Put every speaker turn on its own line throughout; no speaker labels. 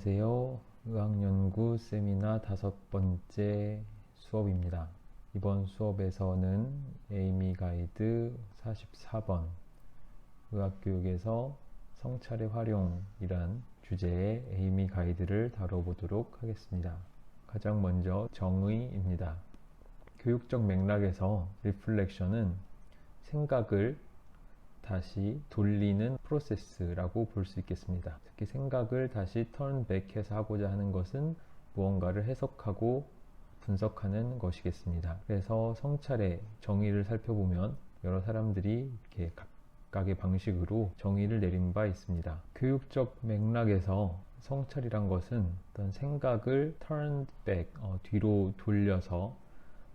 안녕하세요. 의학연구 세미나 5번째 수업입니다. 이번 수업에서는 에이미 가이드 44번 의학교육에서 성찰의 활용이란 주제의 에이미 가이드를 다뤄보도록 하겠습니다. 가장 먼저 정의입니다. 교육적 맥락에서 리플렉션은 생각을 다시 돌리는 프로세스라고 볼 수 있겠습니다. 특히 생각을 다시 턴백해서 하고자 하는 것은 무언가를 해석하고 분석하는 것이겠습니다. 그래서 성찰의 정의를 살펴보면 여러 사람들이 이렇게 각각의 방식으로 정의를 내린 바 있습니다. 교육적 맥락에서 성찰이란 것은 어떤 생각을 turn back, 뒤로 돌려서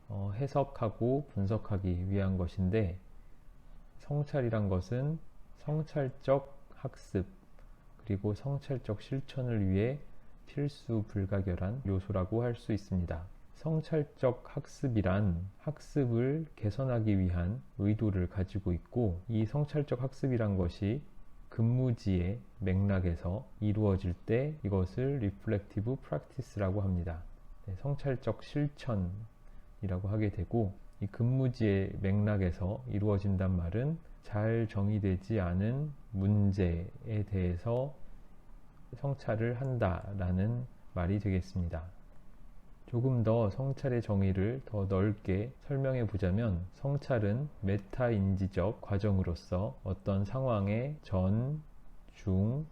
해석하고 분석하기 위한 것인데, 성찰이란 것은 성찰적 학습 그리고 성찰적 실천을 위해 필수 불가결한 요소라고 할 수 있습니다. 성찰적 학습이란 학습을 개선하기 위한 의도를 가지고 있고, 이 성찰적 학습이란 것이 근무지의 맥락에서 이루어질 때 이것을 Reflective Practice라고 합니다. 성찰적 실천이라고 하게 되고, 이 근무지의 맥락에서 이루어진단 말은 잘 정의되지 않은 문제에 대해서 성찰을 한다라는 말이 되겠습니다. 조금 더 성찰의 정의를 더 넓게 설명해 보자면, 성찰은 메타인지적 과정으로서 어떤 상황의 전, 중,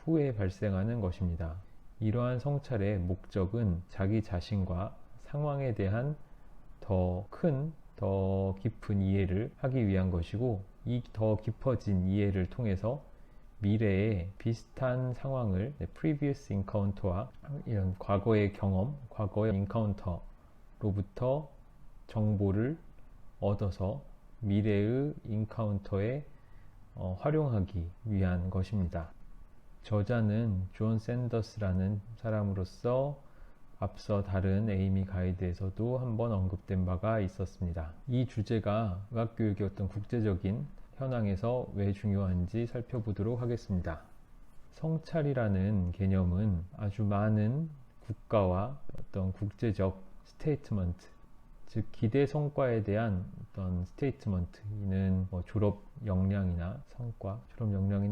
후에 발생하는 것입니다. 이러한 성찰의 목적은 자기 자신과 상황에 대한 더 큰, 더 깊은 이해를 하기 위한 것이고, 이 더 깊어진 이해를 통해서 미래의 비슷한 상황을 previous encounter와 이런 과거의 경험, 과거의 encounter로부터 정보를 얻어서 미래의 encounter에 활용하기 위한 것입니다. 저자는 존 샌더스라는 사람으로서 앞서 다른 에이미 가이드에서도 한번 언급된 바가 있었습니다. 이 주제가 의학교육의 어떤 국제적인 현황에서 왜 중요한지 살펴보도록 하겠습니다. 성찰이라는 개념은 아주 많은 국가와 어떤 국제적 스테이트먼트, 즉 기대 성과에 대한 어떤 스테이트먼트는 졸업 역량이나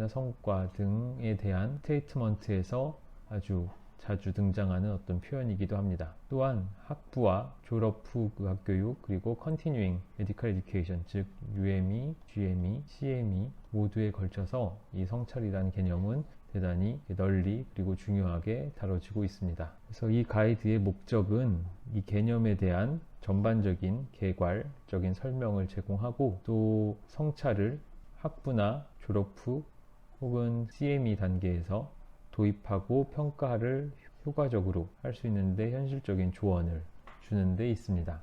성과 등에 대한 스테이트먼트에서 아주 자주 등장하는 어떤 표현이기도 합니다. 또한 학부와 졸업 후 의학교육, 그리고 Continuing Medical Education, 즉 UME, GME, CME 모두에 걸쳐서 이 성찰이라는 개념은 대단히 널리 그리고 중요하게 다뤄지고 있습니다. 그래서 이 가이드의 목적은 이 개념에 대한 전반적인 개괄적인 설명을 제공하고, 또 성찰을 학부나 졸업 후 혹은 CME 단계에서 도입하고 평가를 효과적으로 할 수 있는데 현실적인 조언을 주는 데 있습니다.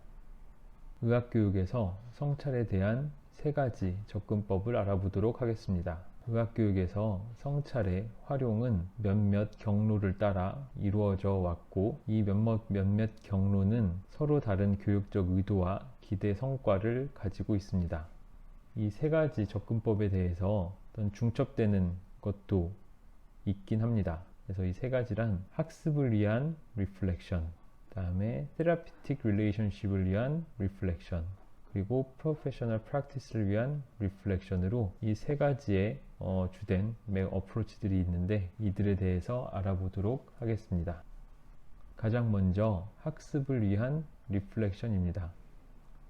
의학교육에서 성찰에 대한 3가지 접근법을 알아보도록 하겠습니다. 의학교육에서 성찰의 활용은 몇몇 경로를 따라 이루어져 왔고, 이 몇몇 경로는 서로 다른 교육적 의도와 기대 성과를 가지고 있습니다. 이 3가지 접근법에 대해서 어떤 중첩되는 것도 있긴 합니다. 그래서 이 3가지란 학습을 위한 리플렉션, 그 다음에 테라피틱 릴레이션십을 위한 리플렉션, 그리고 프로페셔널 프랙티스를 위한 리플렉션으로 이 3가지의 주된 어프로치들이 있는데, 이들에 대해서 알아보도록 하겠습니다. 가장 먼저 학습을 위한 리플렉션입니다.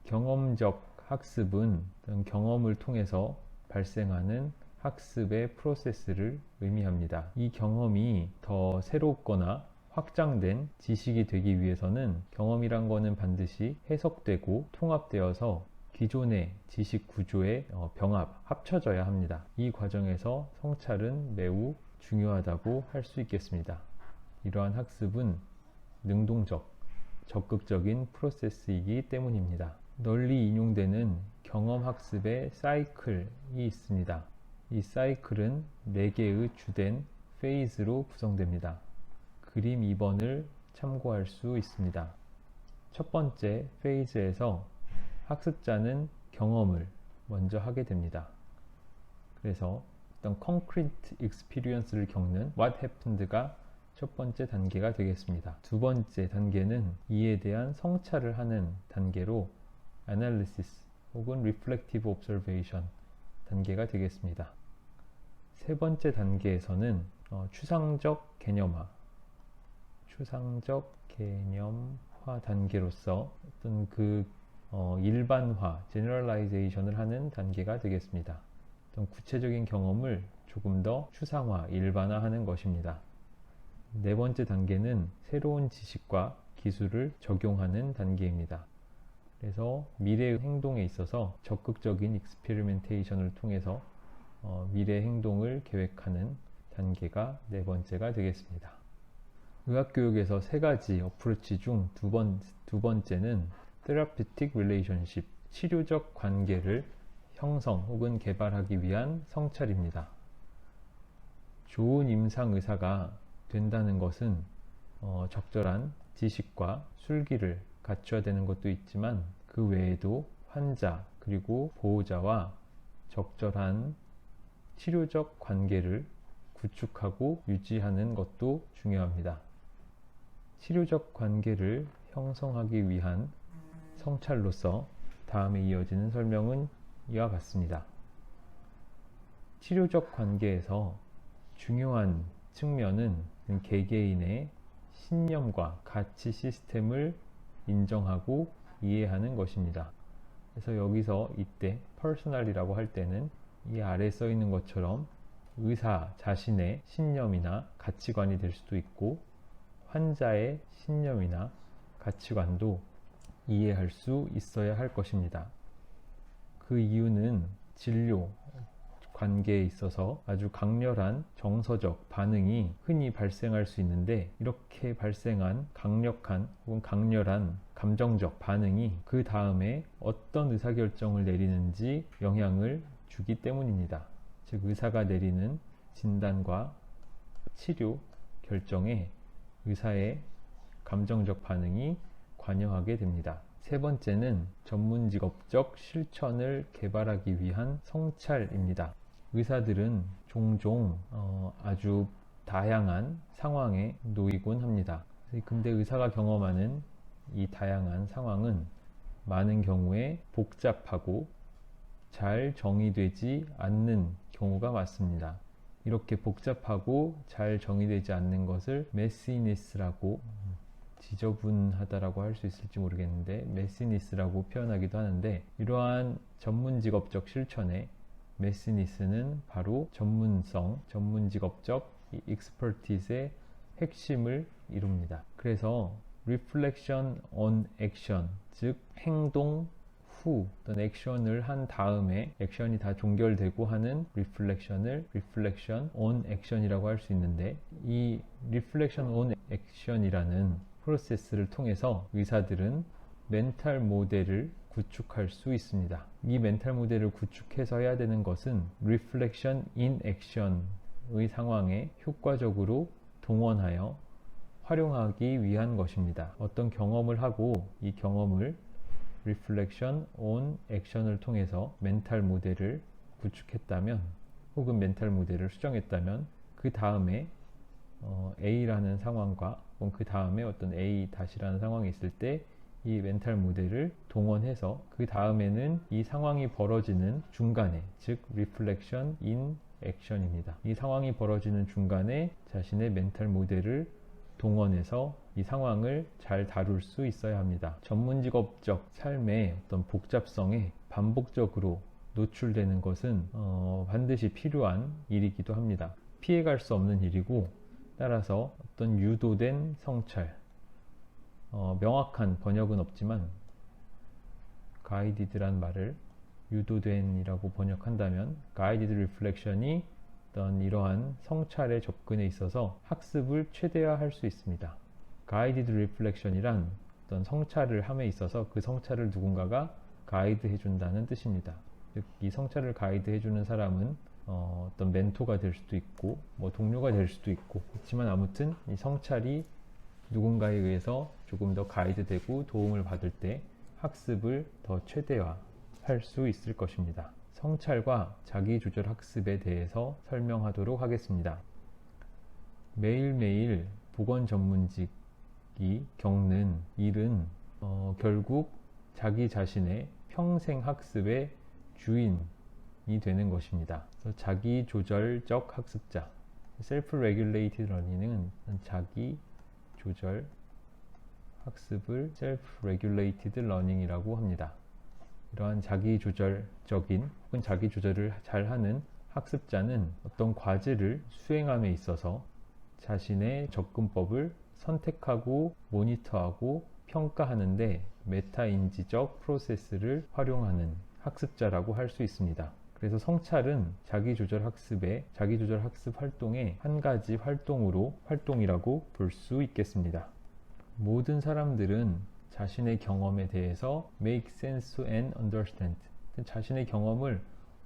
경험적 학습은 경험을 통해서 발생하는 학습의 프로세스를 의미합니다. 이 경험이 더 새롭거나 확장된 지식이 되기 위해서는 경험이란 거는 반드시 해석되고 통합되어서 기존의 지식 구조에 합쳐져야 합니다. 이 과정에서 성찰은 매우 중요하다고 할 수 있겠습니다. 이러한 학습은 능동적, 적극적인 프로세스이기 때문입니다. 널리 인용되는 경험학습의 사이클이 있습니다. 이 사이클은 4개의 주된 페이즈로 구성됩니다. 그림 2번을 참고할 수 있습니다. 첫 번째 페이즈에서 학습자는 경험을 먼저 하게 됩니다. 그래서 어떤 concrete experience를 겪는 what happened가 첫 번째 단계가 되겠습니다. 두 번째 단계는 이에 대한 성찰을 하는 단계로 Analysis 혹은 Reflective Observation 단계가 되겠습니다. 세 번째 단계에서는 추상적 개념화 단계로서 어떤 일반화, generalization을 하는 단계가 되겠습니다. 어떤 구체적인 경험을 조금 더 추상화, 일반화하는 것입니다. 네 번째 단계는 새로운 지식과 기술을 적용하는 단계입니다. 그래서 미래 행동에 있어서 적극적인 익스페리멘테이션을 통해서 미래 행동을 계획하는 단계가 네 번째가 되겠습니다. 의학교육에서 세 가지 어프로치 중 두 번째는 Therapeutic Relationship, 치료적 관계를 형성 혹은 개발하기 위한 성찰입니다. 좋은 임상 의사가 된다는 것은 적절한 지식과 술기를 갖춰야 되는 것도 있지만 그 외에도 환자 그리고 보호자와 적절한 치료적 관계를 구축하고 유지하는 것도 중요합니다. 치료적 관계를 형성하기 위한 성찰로서 다음에 이어지는 설명은 이와 같습니다. 치료적 관계에서 중요한 측면은 개개인의 신념과 가치 시스템을 인정하고 이해하는 것입니다. 그래서 여기서 이때 퍼스널이라고 할 때는 이 아래에 써 있는 것처럼 의사 자신의 신념이나 가치관이 될 수도 있고 환자의 신념이나 가치관도 이해할 수 있어야 할 것입니다. 그 이유는 진료 관계에 있어서 아주 강렬한 정서적 반응이 흔히 발생할 수 있는데 이렇게 발생한 강력한 혹은 강렬한 감정적 반응이 그 다음에 어떤 의사결정을 내리는지 영향을 주기 때문입니다. 즉 의사가 내리는 진단과 치료 결정에 의사의 감정적 반응이 관여하게 됩니다. 세 번째는 전문직업적 실천을 개발하기 위한 성찰입니다. 의사들은 종종 아주 다양한 상황에 놓이곤 합니다. 근데 의사가 경험하는 이 다양한 상황은 많은 경우에 복잡하고 잘 정의되지 않는 경우가 많습니다. 이렇게 복잡하고 잘 정의되지 않는 것을 메시니스라고 지저분하다라고 할 수 있을지 모르겠는데 메시니스라고 표현하기도 하는데 이러한 전문직업적 실천의 메시니스는 바로 전문성, 전문직업적 익스퍼티스의 핵심을 이룹니다. 그래서 Reflection on Action, 즉 행동 후 어떤 액션을 한 다음에 액션이 다 종결되고 하는 Reflection을 Reflection on Action이라고 할 수 있는데 이 Reflection on Action이라는 프로세스를 통해서 의사들은 멘탈 모델을 구축할 수 있습니다. 이 멘탈 모델을 구축해서 해야 되는 것은 Reflection in Action의 상황에 효과적으로 동원하여 활용하기 위한 것입니다. 어떤 경험을 하고 이 경험을 Reflection on Action을 통해서 멘탈 모델을 구축했다면 혹은 멘탈 모델을 수정했다면 그 다음에 A라는 상황과 혹은 그 다음에 어떤 A-라는 상황이 있을 때 이 멘탈 모델을 동원해서 그 다음에는 이 상황이 벌어지는 중간에 즉 Reflection in Action입니다. 이 상황이 벌어지는 중간에 자신의 멘탈 모델을 동원해서 이 상황을 잘 다룰 수 있어야 합니다. 전문직업적 삶의 어떤 복잡성에 반복적으로 노출되는 것은 반드시 필요한 일이기도 합니다. 피해갈 수 없는 일이고 따라서 어떤 유도된 성찰, 명확한 번역은 없지만 guided란 말을 유도된이라고 번역한다면 guided reflection이 어떤 이러한 성찰의 접근에 있어서 학습을 최대화할 수 있습니다. guided reflection이란 어떤 성찰을 함에 있어서 그 성찰을 누군가가 가이드 해준다는 뜻입니다. 즉, 이 성찰을 가이드 해주는 사람은 어떤 멘토가 될 수도 있고 동료가 될 수도 있고 그렇지만 아무튼 이 성찰이 누군가에 의해서 조금 더 가이드되고 도움을 받을 때 학습을 더 최대화할 수 있을 것입니다. 성찰과 자기조절 학습에 대해서 설명하도록 하겠습니다. 매일매일 보건 전문직이 겪는 일은 결국 자기 자신의 평생 학습의 주인이 되는 것입니다. 그래서 자기 조절적 학습자, self-regulated learning은 자기 조절 학습을 self-regulated learning이라고 합니다. 이러한 자기 조절적인 혹은 자기 조절을 잘하는 학습자는 어떤 과제를 수행함에 있어서 자신의 접근법을 선택하고 모니터하고 평가하는데 메타인지적 프로세스를 활용하는 학습자라고 할 수 있습니다. 그래서 성찰은 자기조절 학습 활동의 한 가지 활동이라고 볼 수 있겠습니다. 모든 사람들은 자신의 경험에 대해서 make sense and understand, 자신의 경험을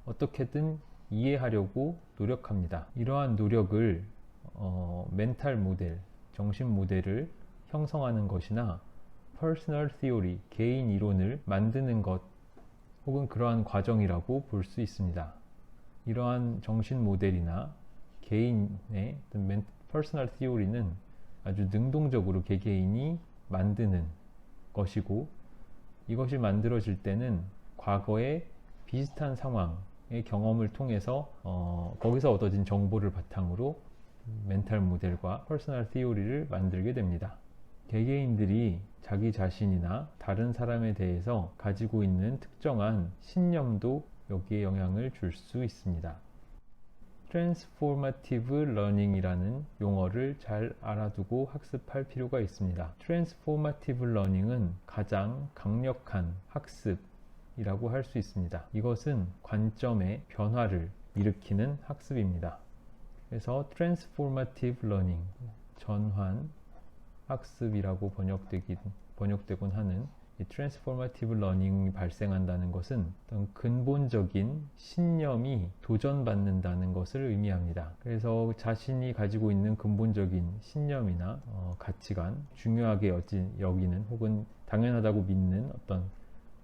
어떻게든 이해하려고 노력합니다. 이러한 노력을 멘탈 모델, 정신 모델을 형성하는 것이나 personal theory, 개인 이론을 만드는 것 혹은 그러한 과정이라고 볼 수 있습니다. 이러한 정신 모델이나 개인의 personal theory는 아주 능동적으로 개개인이 만드는 것이고, 이것이 만들어질 때는 과거의 비슷한 상황의 경험을 통해서 거기서 얻어진 정보를 바탕으로 멘탈 모델과 퍼스널 티오리를 만들게 됩니다. 개개인들이 자기 자신이나 다른 사람에 대해서 가지고 있는 특정한 신념도 여기에 영향을 줄 수 있습니다. Transformative Learning이라는 용어를 잘 알아두고 학습할 필요가 있습니다. Transformative Learning은 가장 강력한 학습이라고 할 수 있습니다. 이것은 관점의 변화를 일으키는 학습입니다. 그래서 Transformative Learning, 전환 학습이라고 번역되곤 하는 이 Transformative Learning이 발생한다는 것은 어떤 근본적인 신념이 도전받는다는 것을 의미합니다. 그래서 자신이 가지고 있는 근본적인 신념이나 가치관, 중요하게 여기는 혹은 당연하다고 믿는 어떤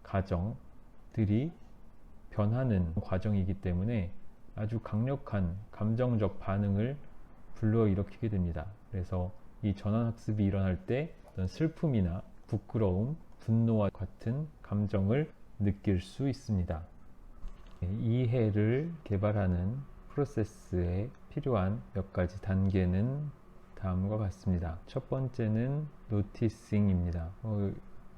가정들이 변하는 과정이기 때문에 아주 강력한 감정적 반응을 불러일으키게 됩니다. 그래서 이 전환학습이 일어날 때 어떤 슬픔이나 부끄러움, 분노와 같은 감정을 느낄 수 있습니다. 이해를 개발하는 프로세스에 필요한 몇 가지 단계는 다음과 같습니다. 첫 번째는 noticing입니다.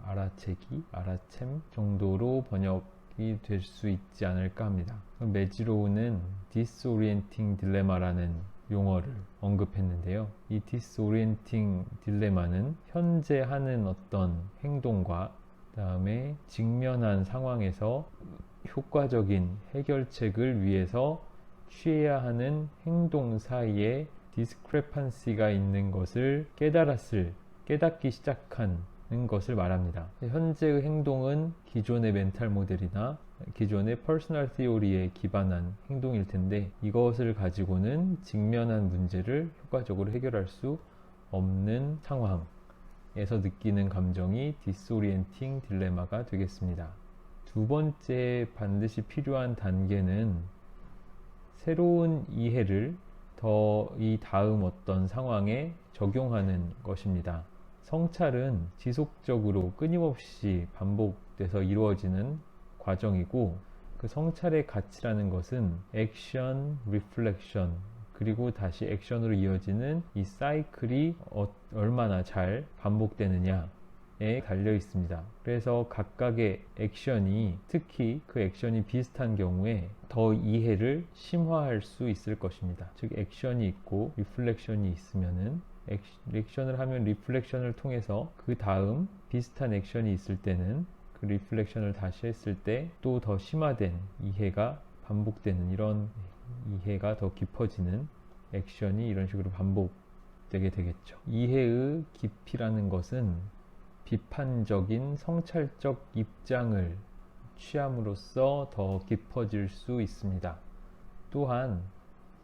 알아채기, 알아챔 정도로 번역이 될 수 있지 않을까 합니다. 매지로우는 disorienting dilemma라는 용어를 언급했는데요. 이 disorienting dilemma는 현재 하는 어떤 행동과 그다음에 직면한 상황에서 효과적인 해결책을 위해서 취해야 하는 행동 사이에 discrepancy가 있는 것을 깨닫기 시작하는 것을 말합니다. 현재의 행동은 기존의 멘탈 모델이나 기존의 퍼스널 티오리에 기반한 행동일 텐데, 이것을 가지고는 직면한 문제를 효과적으로 해결할 수 없는 상황에서 느끼는 감정이 디스오리엔팅 딜레마가 되겠습니다. 두 번째 반드시 필요한 단계는 새로운 이해를 이 다음 어떤 상황에 적용하는 것입니다. 성찰은 지속적으로 끊임없이 반복돼서 이루어지는 과정이고, 그 성찰의 가치라는 것은 액션, 리플렉션, 그리고 다시 액션으로 이어지는 이 사이클이 얼마나 잘 반복되느냐에 달려 있습니다. 그래서 각각의 액션이, 특히 그 액션이 비슷한 경우에 더 이해를 심화할 수 있을 것입니다. 즉 액션이 있고 리플렉션이 있으면은 액션을 하면 리플렉션을 통해서 그 다음 비슷한 액션이 있을 때는 그 리플렉션을 다시 했을 때 또 더 심화된 이해가 반복되는, 이런 이해가 더 깊어지는 액션이 이런 식으로 반복되게 되겠죠. 이해의 깊이라는 것은 비판적인 성찰적 입장을 취함으로써 더 깊어질 수 있습니다. 또한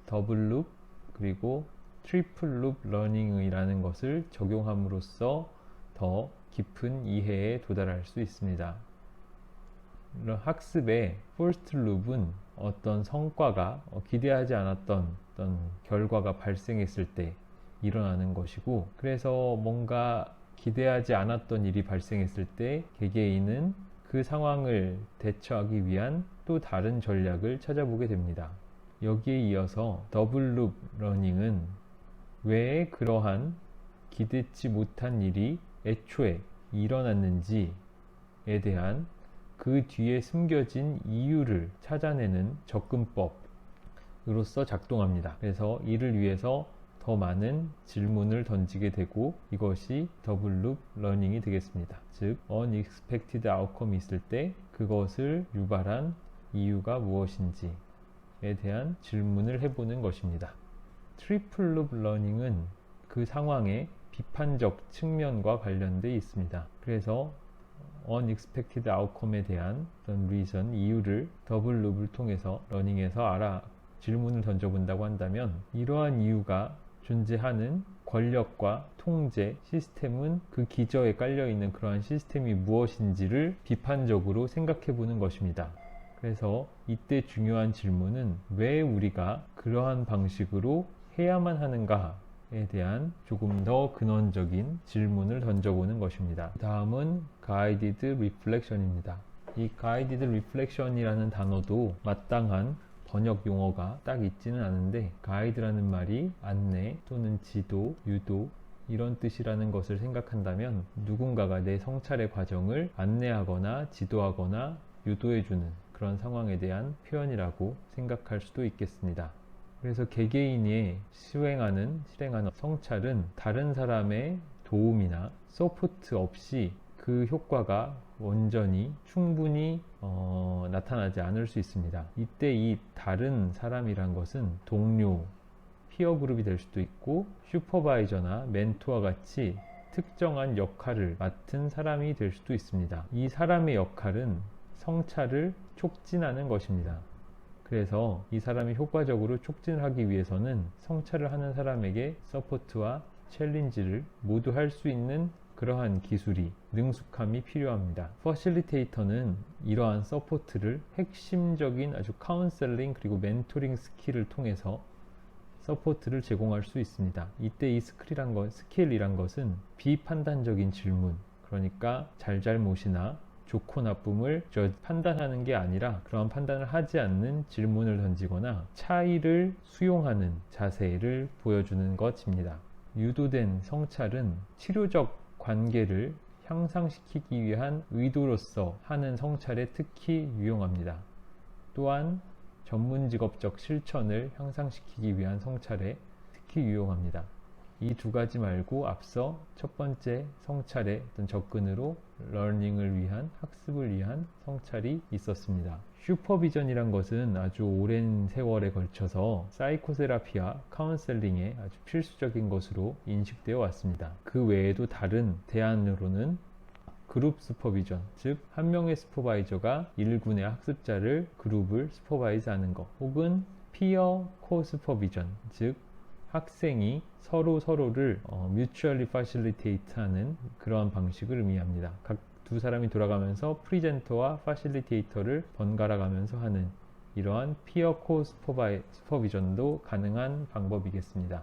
더블 룹 그리고 트리플 룹 러닝이라는 것을 적용함으로써 더 깊은 이해에 도달할 수 있습니다. 이런 학습의 퍼스트 룹은 어떤 성과가 기대하지 않았던 어떤 결과가 발생했을 때 일어나는 것이고, 그래서 뭔가 기대하지 않았던 일이 발생했을 때 개개인은 그 상황을 대처하기 위한 또 다른 전략을 찾아보게 됩니다. 여기에 이어서 더블 룹 러닝은 왜 그러한 기대치 못한 일이 애초에 일어났는지에 대한 그 뒤에 숨겨진 이유를 찾아내는 접근법으로서 작동합니다. 그래서 이를 위해서 더 많은 질문을 던지게 되고, 이것이 더블 룹 러닝이 되겠습니다. 즉, unexpected outcome이 있을 때 그것을 유발한 이유가 무엇인지에 대한 질문을 해보는 것입니다. 트리플 룹 러닝은 그 상황의 비판적 측면과 관련되어 있습니다. 그래서 unexpected outcome에 대한 어떤 reason, 이유를 더블 룹을 통해서 러닝에서 질문을 던져본다고 한다면, 이러한 이유가 존재하는 권력과 통제 시스템은 그 기저에 깔려있는 그러한 시스템이 무엇인지를 비판적으로 생각해 보는 것입니다. 그래서 이때 중요한 질문은 왜 우리가 그러한 방식으로 해야만 하는가에 대한 조금 더 근원적인 질문을 던져보는 것입니다. 다음은 guided reflection입니다. 이 guided reflection이라는 단어도 마땅한 번역 용어가 딱 있지는 않은데, 가이드라는 말이 안내 또는 지도, 유도 이런 뜻이라는 것을 생각한다면, 누군가가 내 성찰의 과정을 안내하거나 지도하거나 유도해주는 그런 상황에 대한 표현이라고 생각할 수도 있겠습니다. 그래서 개개인이 실행하는 성찰은 다른 사람의 도움이나 서포트 없이 그 효과가 온전히 충분히 나타나지 않을 수 있습니다. 이때 이 다른 사람이란 것은 동료, 피어 그룹이 될 수도 있고, 슈퍼바이저나 멘토와 같이 특정한 역할을 맡은 사람이 될 수도 있습니다. 이 사람의 역할은 성찰을 촉진하는 것입니다. 그래서 이 사람이 효과적으로 촉진하기 위해서는 성찰을 하는 사람에게 서포트와 챌린지를 모두 할 수 있는 그러한 기술이, 능숙함이 필요합니다. 퍼실리테이터는 이러한 서포트를 핵심적인 아주 카운셀링 그리고 멘토링 스킬을 통해서 서포트를 제공할 수 있습니다. 이때 이 스킬이란 것은 비판단적인 질문, 그러니까 잘잘못이나 좋고 나쁨을 판단하는 게 아니라 그러한 판단을 하지 않는 질문을 던지거나 차이를 수용하는 자세를 보여주는 것입니다. 유도된 성찰은 치료적 관계를 향상시키기 위한 의도로서 하는 성찰에 특히 유용합니다. 또한 전문직업적 실천을 향상시키기 위한 성찰에 특히 유용합니다. 이 두 가지 말고 앞서 첫 번째 성찰의 어떤 접근으로 러닝을 위한, 학습을 위한 성찰이 있었습니다. 슈퍼비전이란 것은 아주 오랜 세월에 걸쳐서 사이코세라피와 카운셀링에 아주 필수적인 것으로 인식되어 왔습니다. 그 외에도 다른 대안으로는 그룹 슈퍼비전, 즉 한 명의 슈퍼바이저가 일군의 학습자를 그룹을 슈퍼바이즈하는 것, 혹은 피어 코 슈퍼비전, 즉 학생이 서로를 mutually facilitate 하는 그러한 방식을 의미합니다. 각 두 사람이 돌아가면서 프리젠터와 파실리테이터를 번갈아 가면서 하는 이러한 피어 코 슈퍼비전도 가능한 방법이겠습니다.